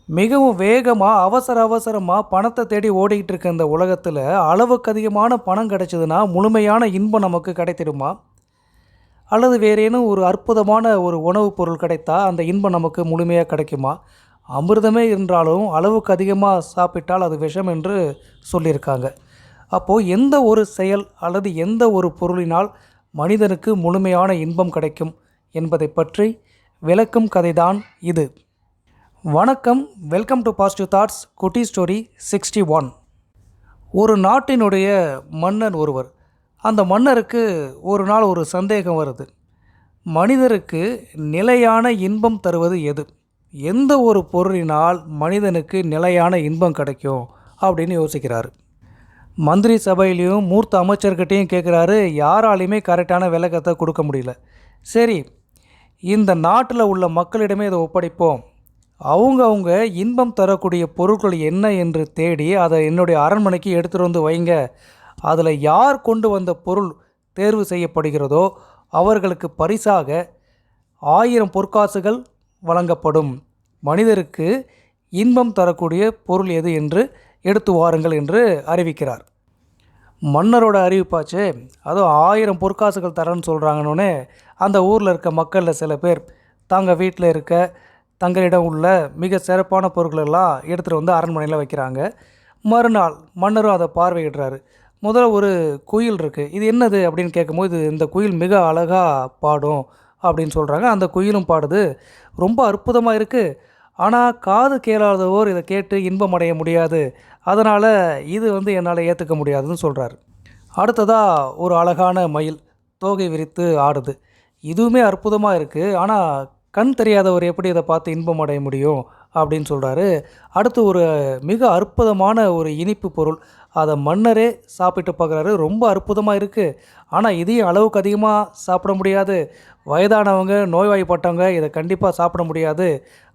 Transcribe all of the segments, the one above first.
மிகவும் வேகமா, அவசரமா பணத்த தேடி ஓடிக்கிட்டு இருக்க இந்த உலகத்துல, அளவுக்கு அதிகமான பணம் கிடைச்சதுன்னா, முழுமையான இன்பம் நமக்கு கிடைத்திடுமா? அல்லது வேறேனும் ஒரு அற்புதமான ஒரு உணவுப் பொருள் கிடைத்தா, அந்த இன்பம் நமக்கு முழுமையா கிடைக்குமா? அமிர்தமே என்றாலும், அளவுக்கு அதிகமா சாப்பிட்டால் அது விஷம் என்று சொல்லியிருக்காங்க. அப்போ எந்த ஒரு செயல் அல்லது எந்த ஒரு பொருளினால் மனிதனுக்கு முழுமையான இன்பம் கிடைக்கும் என்பதைப் பற்றி விளக்கும் கதைதான் இது. வணக்கம், வெல்கம் டு பாசிட்டிவ் தாட்ஸ் குட்டி ஸ்டோரி 61. ஒரு நாட்டினுடைய மன்னன் ஒருவர். அந்த மன்னருக்கு ஒரு நாள் ஒரு சந்தேகம் வருது. மனிதருக்கு நிலையான இன்பம் தருவது எது? எந்த ஒரு பொருளினால் மனிதனுக்கு நிலையான இன்பம் கிடைக்கும் அப்படின்னு யோசிக்கிறாரு. மந்திரி சபையிலையும் மூர்த்த அமைச்சர்கிட்டையும் கேட்குறாரு. யாராலையுமே கரெக்டான விளக்கத்தை கொடுக்க முடியல. சரி, இந்த நாட்டில் உள்ள மக்களிடமே இதை ஒப்படைப்போம். அவங்க இன்பம் தரக்கூடிய பொருட்கள் என்ன என்று தேடி அதை என்னுடைய அரண்மனைக்கு எடுத்துகிட்டு வந்து வைங்க. அதில் யார் கொண்டு வந்த பொருள் தேர்வு செய்யப்படுகிறதோ அவர்களுக்கு பரிசாக 1000 பொற்காசுகள் வழங்கப்படும். மனிதருக்கு இன்பம் தரக்கூடிய பொருள் எது என்று எடுத்து வாருங்கள் என்று அறிவிக்கிறார். மன்னரோட அறிவிப்பாச்சு. அதுவும் 1000 பொற்காசுகள் தரேன்னு சொல்கிறாங்கன்னொன்னே அந்த ஊரில் இருக்க மக்களில் சில பேர் தாங்கள் வீட்டில் இருக்க தங்களிடம் உள்ள மிக சிறப்பான பொருட்களெல்லாம் எடுத்துகிட்டு வந்து அரண்மனையில் வைக்கிறாங்க. மறுநாள் மன்னரும் அதை பார்வையிடுறாரு. முதல்ல ஒரு குயில் இருக்குது. இது என்னது அப்படின்னு கேட்கும்போது, இந்த குயில் மிக அழகாக பாடும் அப்படின்னு சொல்கிறாங்க. அந்த குயிலும் பாடுது. ரொம்ப அற்புதமாக இருக்குது. ஆனால் காது கேளாதவோர் இதை கேட்டு இன்பம் அடைய முடியாது. அதனால் இது என்னால் ஏற்றுக்க முடியாதுன்னு சொல்கிறாரு. அடுத்ததாக ஒரு அழகான மயில் தோகை விரித்து ஆடுது. இதுவுமே அற்புதமாக இருக்குது. ஆனால் கண் தெரியாதவர் எப்படி இதை பார்த்து இன்பம் அடைய முடியும் அப்படின்னு சொல்கிறாரு. அடுத்து ஒரு மிக அற்புதமான ஒரு இனிப்பு பொருள். அதை மன்னரே சாப்பிட்டு பார்க்குறாரு. ரொம்ப அற்புதமாக இருக்குது. ஆனால் இதையும் அளவுக்கு அதிகமாக சாப்பிட முடியாது. வயதானவங்க, நோய்வாய்ப்பட்டவங்க இதை கண்டிப்பாக சாப்பிட முடியாது.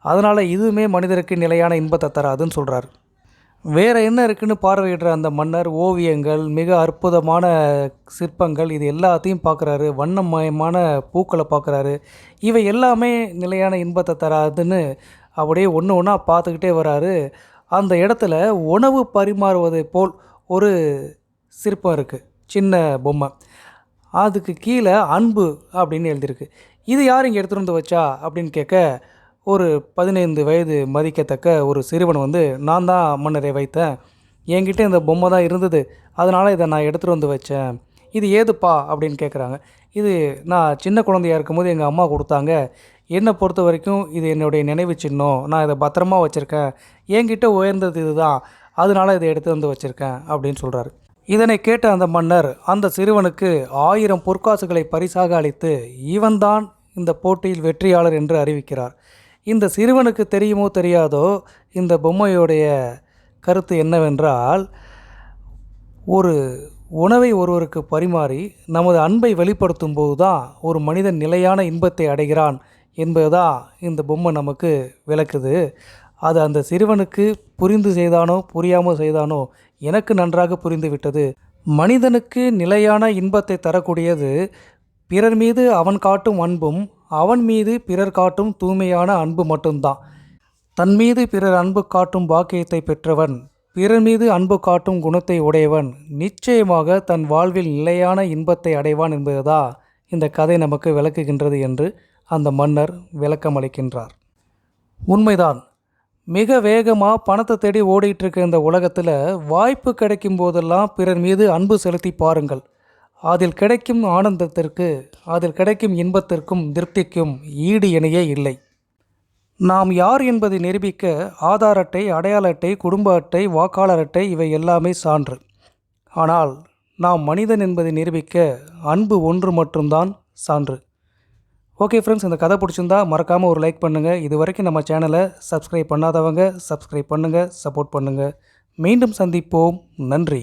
அதனால் இதுவுமே மனிதருக்கு நிலையான இன்பத்தை தராதுன்னு சொல்கிறாரு. வேறு என்ன இருக்குதுன்னு பார்வையிடுற அந்த மன்னர் ஓவியங்கள், மிக அற்புதமான சிற்பங்கள், இது எல்லாத்தையும் பார்க்குறாரு. வண்ணமயமான பூக்களை பார்க்குறாரு. இவை எல்லாமே நிலையான இன்பத்தை தராதுன்னு அப்படியே ஒன்று ஒன்றா பார்த்துக்கிட்டே வராரு. அந்த இடத்துல உணவு பரிமாறுவதை போல் ஒரு சிற்பம் இருக்குது, சின்ன பொம்மை. அதுக்கு கீழே அன்பு அப்படின்னு எழுதியிருக்கு. இது யார் இங்கே எடுத்துகிட்டு வந்து வச்சா அப்படின்னு கேட்க, ஒரு 15 வயது மதிக்கத்தக்க ஒரு சிறுவன் நான் தான் மன்னரை வைத்தேன். என்கிட்ட இந்த பொம்மை தான் இருந்தது, அதனால் இதை நான் எடுத்துகிட்டு வந்து வச்சேன். இது ஏதுப்பா அப்படின்னு கேட்குறாங்க. இது நான் சின்ன குழந்தையாக இருக்கும்போது எங்கள் அம்மா கொடுத்தாங்க. என்னை பொறுத்த வரைக்கும் இது என்னுடைய நினைவு சின்னம். நான் இதை பத்திரமா வச்சுருக்கேன். என்கிட்ட உயர்ந்தது இதுதான், அதனால் இதை எடுத்து வந்து வச்சுருக்கேன் அப்படின்னு சொல்கிறாரு. இதனை கேட்ட அந்த மன்னர் அந்த சிறுவனுக்கு 1000 பொற்காசுகளை பரிசாக அளித்து இவன்தான் இந்த போட்டியில் வெற்றியாளர் என்று அறிவிக்கிறார். இந்த சிறுவனுக்கு தெரியுமோ தெரியாதோ, இந்த பொம்மையுடைய கருத்து என்னவென்றால், ஒரு உணவை ஒருவருக்கு பரிமாறி நமது அன்பை வெளிப்படுத்தும் போது தான் ஒரு மனிதன் நிலையான இன்பத்தை அடைகிறான் என்பதுதான் இந்த பொம்மை நமக்கு விளக்குது. அது அந்த சிறுவனுக்கு புரிந்து செய்தானோ புரியாமல் செய்தானோ எனக்கு நன்றாக புரிந்து விட்டது. மனிதனுக்கு நிலையான இன்பத்தை தரக்கூடியது பிறர் மீது அவன் காட்டும் அன்பும் அவன் மீது பிறர் காட்டும் தூய்மையான அன்பு மட்டும்தான். தன் மீது பிறர் அன்பு காட்டும் பாக்கியத்தை பெற்றவன், பிறர் மீது அன்பு காட்டும் குணத்தை உடையவன் நிச்சயமாக தன் வாழ்வில் நிலையான இன்பத்தை அடைவான் என்பதுதான் இந்த கதை நமக்கு விளக்குகின்றது என்று அந்த மன்னர் விளக்கம் அளிக்கின்றார். உண்மைதான். மிக வேகமாக பணத்தை தேடி ஓடிட்டு இருக்க இந்த உலகத்தில் வாய்ப்பு கிடைக்கும் போதெல்லாம் பிறர் மீது அன்பு செலுத்தி பாருங்கள். அதில் கிடைக்கும் ஆனந்தத்திற்கு, அதில் கிடைக்கும் இன்பத்திற்கும் திருப்திக்கும் ஈடு இணையே இல்லை. நாம் யார் என்பதை நிரூபிக்க ஆதார் அட்டை, அடையாள அட்டை, குடும்ப அட்டை, வாக்காளர் அட்டை இவை எல்லாமே சான்று. ஆனால் நாம் மனிதன் என்பதை நிரூபிக்க அன்பு ஒன்று மட்டும்தான் சான்று. ஓகே ஃப்ரெண்ட்ஸ், இந்த கதை பிடிச்சிருந்தா மறக்காமல் ஒரு லைக் பண்ணுங்கள். இது வரைக்கும் நம்ம சேனலை சப்ஸ்கிரைப் பண்ணாதவங்க சப்ஸ்கிரைப் பண்ணுங்கள், சப்போர்ட் பண்ணுங்கள். மீண்டும் சந்திப்போம். நன்றி.